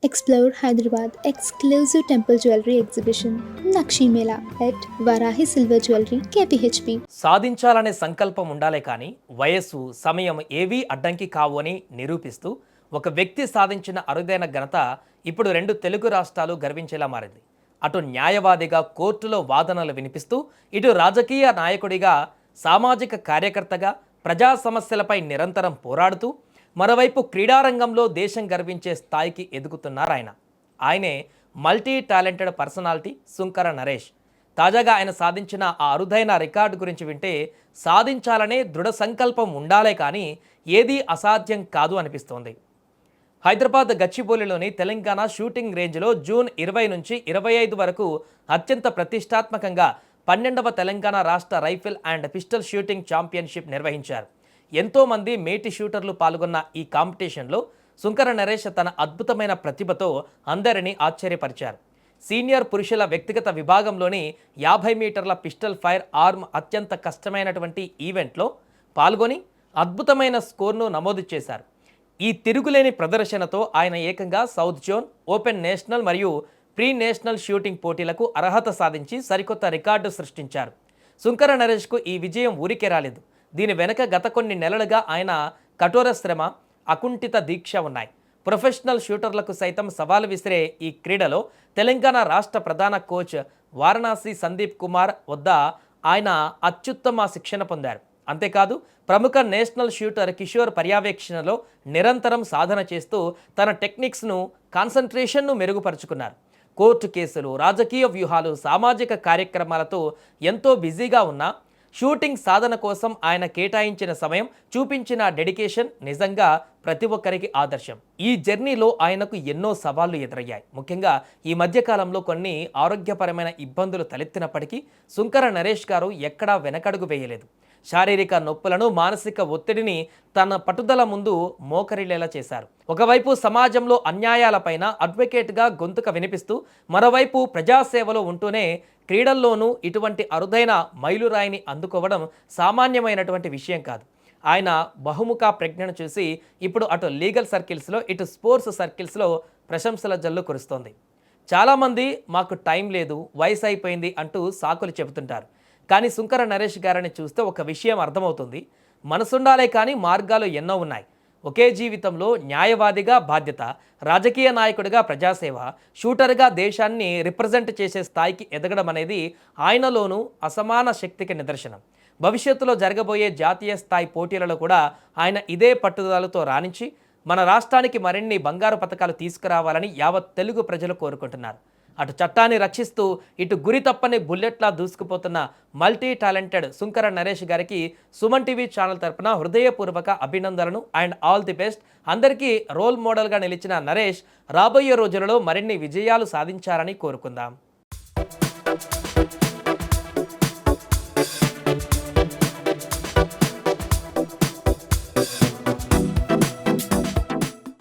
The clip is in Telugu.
Explore Hyderabad exclusive temple jewelry exhibition Nakshi Mela at Varahi Silver Jewelry KPHP. సాధించాలనే సంకల్పం ఉండాలే కానీ వయస్సు సమయం ఏవీ అడ్డంకి కావు అని నిరూపిస్తూ ఒక వ్యక్తి సాధించిన అరుదైన ఘనత ఇప్పుడు రెండు తెలుగు రాష్ట్రాలు గర్వించేలా మారింది. అటు న్యాయవాదిగా కోర్టులో వాదనలు వినిపిస్తూ ఇటు రాజకీయ నాయకుడిగా సామాజిక కార్యకర్తగా ప్రజా సమస్యలపై నిరంతరం పోరాడుతూ మరోవైపు క్రీడారంగంలో దేశం గర్వించే స్థాయికి ఎదుగుతున్నారు ఆయనే multi talented personality Sunkara Naresh. తాజాగా ఆయన సాధించిన ఆ అరుదైన రికార్డు గురించి వింటే సాధించాలనే దృఢ సంకల్పం ఉండాలే కానీ ఏదీ అసాధ్యం కాదు అనిపిస్తోంది. హైదరాబాద్ గచ్చిబౌలిలోని తెలంగాణ షూటింగ్ రేంజ్లో జూన్ 20 నుంచి 25 వరకు అత్యంత ప్రతిష్టాత్మకంగా 12వ తెలంగాణ రాష్ట్ర rifle and pistol shooting championship నిర్వహించారు. ఎంతోమంది మేటి షూటర్లు పాల్గొన్న ఈ కాంపిటీషన్లో సుంకర నరేష్ తన అద్భుతమైన ప్రతిభతో అందరినీ ఆశ్చర్యపరిచారు. సీనియర్ పురుషుల వ్యక్తిగత విభాగంలోని 50 మీటర్ల పిస్టల్ ఫైర్ ఆర్మ్ అత్యంత కష్టమైనటువంటి ఈవెంట్లో పాల్గొని అద్భుతమైన స్కోర్ను నమోదు చేశారు. ఈ తిరుగులేని ప్రదర్శనతో ఆయన ఏకంగా సౌత్ జోన్, ఓపెన్ నేషనల్ మరియు ప్రీ నేషనల్ షూటింగ్ పోటీలకు అర్హత సాధించి సరికొత్త రికార్డు సృష్టించారు. సుంకర నరేష్కు ఈ విజయం ఊరికే రాలేదు. దీని వెనుక గత కొన్ని నెలలుగా ఆయన కఠోర శ్రమ, అకుంఠిత దీక్ష ఉన్నాయి. ప్రొఫెషనల్ షూటర్లకు సైతం సవాలు విసిరే ఈ క్రీడలో తెలంగాణ రాష్ట్ర ప్రధాన కోచ్ వారణాసి సందీప్ కుమార్ వద్ద ఆయన అత్యుత్తమ శిక్షణ పొందారు. అంతేకాదు ప్రముఖ నేషనల్ షూటర్ కిషోర్ పర్యవేక్షణలో నిరంతరం సాధన చేస్తూ తన టెక్నిక్స్ను, కాన్సన్ట్రేషన్ను మెరుగుపరుచుకున్నారు. కోర్టు కేసులు, రాజకీయ వ్యూహాలు, సామాజిక కార్యక్రమాలతో ఎంతో బిజీగా ఉన్నా షూటింగ్ సాధన కోసం ఆయన కేటాయించిన సమయం, చూపించిన డెడికేషన్ నిజంగా ప్రతి ఒక్కరికి ఆదర్శం. ఈ జర్నీలో ఆయనకు ఎన్నో సవాళ్లు ఎదురయ్యాయి. ముఖ్యంగా ఈ మధ్యకాలంలో కొన్ని ఆరోగ్యపరమైన ఇబ్బందులు తలెత్తినప్పటికీ సుంకర నరేష్ గారు ఎక్కడా వెనకడుగు వేయలేదు. శారీరక నొప్పులను, మానసిక ఒత్తిడిని తన పట్టుదల ముందు మోకరిల్లేలా చేశారు. ఒకవైపు సమాజంలో అన్యాయాలపైన అడ్వకేట్గా గొంతుక వినిపిస్తూ మరోవైపు ప్రజాసేవలో ఉంటూనే క్రీడల్లోనూ ఇటువంటి అరుదైన మైలురాయిని అందుకోవడం సామాన్యమైనటువంటి విషయం కాదు. ఆయన బహుముఖ ప్రజ్ఞను చూసి ఇప్పుడు అటు లీగల్ సర్కిల్స్లో, ఇటు స్పోర్ట్స్ సర్కిల్స్లో ప్రశంసల జల్లు కురుస్తోంది. చాలామంది మాకు టైం లేదు, వయసు అయిపోయింది అంటూ సాకులు చెబుతుంటారు. కానీ సుంకర నరేష్ గారిని చూస్తే ఒక విషయం అర్థమవుతుంది. మనసుండాలే కానీ మార్గాలు ఎన్నో ఉన్నాయి. ఒకే జీవితంలో న్యాయవాదిగా బాధ్యత, రాజకీయ నాయకుడిగా ప్రజాసేవ, షూటర్గా దేశాన్ని రిప్రజెంట్ చేసే స్థాయికి ఎదగడం అనేది ఆయనలోనూ అసమాన శక్తికి నిదర్శనం. భవిష్యత్తులో జరగబోయే జాతీయ స్థాయి పోటీలలో కూడా ఆయన ఇదే పట్టుదలతో రాణించి మన రాష్ట్రానికి మరిన్ని బంగారు పతకాలు తీసుకురావాలని యావత్ తెలుగు ప్రజలు కోరుకుంటున్నారు. అటు చట్టాన్ని రక్షిస్తూ ఇటు గురి తప్పని బుల్లెట్లా దూసుకుపోతున్న మల్టీ టాలెంటెడ్ సుంకర నరేష్ గారికి సుమన్ టీవీ ఛానల్ తరపున హృదయపూర్వక అభినందనలు అండ్ ఆల్ ది బెస్ట్. అందరికీ రోల్ మోడల్గా నిలిచిన నరేష్ రాబోయే రోజులలో మరిన్ని విజయాలు సాధించాలని కోరుకుందాం.